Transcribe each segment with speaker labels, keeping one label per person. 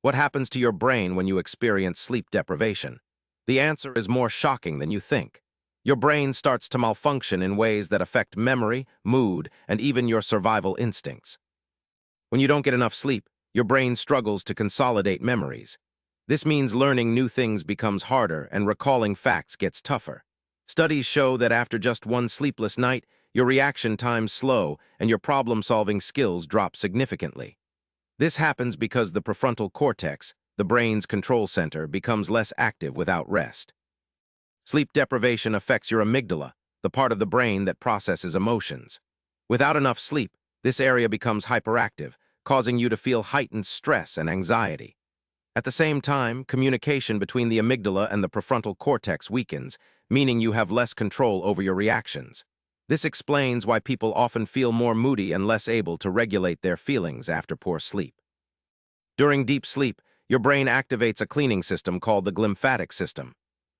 Speaker 1: What happens to your brain when you experience sleep deprivation? The answer is more shocking than you think. Your brain starts to malfunction in ways that affect memory, mood, and even your survival instincts. When you don't get enough sleep, your brain struggles to consolidate memories. This means learning new things becomes harder and recalling facts gets tougher. Studies show that after just one sleepless night, your reaction times slow and your problem-solving skills drop significantly. This happens because the prefrontal cortex, the brain's control center, becomes less active without rest. Sleep deprivation affects your amygdala, the part of the brain that processes emotions. Without enough sleep, this area becomes hyperactive, causing you to feel heightened stress and anxiety. At the same time, communication between the amygdala and the prefrontal cortex weakens, meaning you have less control over your reactions. This explains why people often feel more moody and less able to regulate their feelings after poor sleep. During deep sleep, your brain activates a cleaning system called the glymphatic system.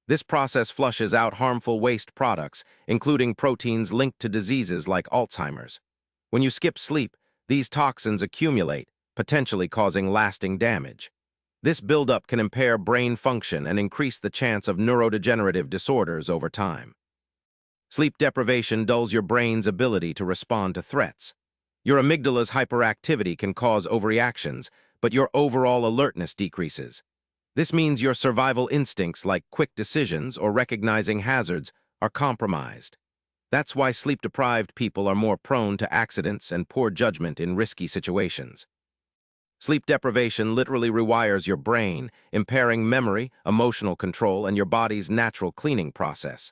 Speaker 1: This process flushes out harmful waste products, including proteins linked to diseases like Alzheimer's. When you skip sleep, these toxins accumulate, potentially causing lasting damage. This buildup can impair brain function and increase the chance of neurodegenerative disorders over time. Sleep deprivation dulls your brain's ability to respond to threats. Your amygdala's hyperactivity can cause overreactions, but your overall alertness decreases. This means your survival instincts like quick decisions or recognizing hazards are compromised. That's why sleep-deprived people are more prone to accidents and poor judgment in risky situations. Sleep deprivation literally rewires your brain, impairing memory, emotional control, and your body's natural cleaning process.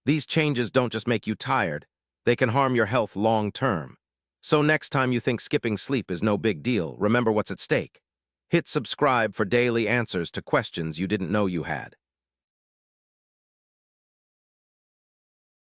Speaker 1: These changes don't just make you tired, they can harm your health long-term. So next time you think skipping sleep is no big deal, remember what's at stake. Hit subscribe for daily answers to questions you didn't know you had.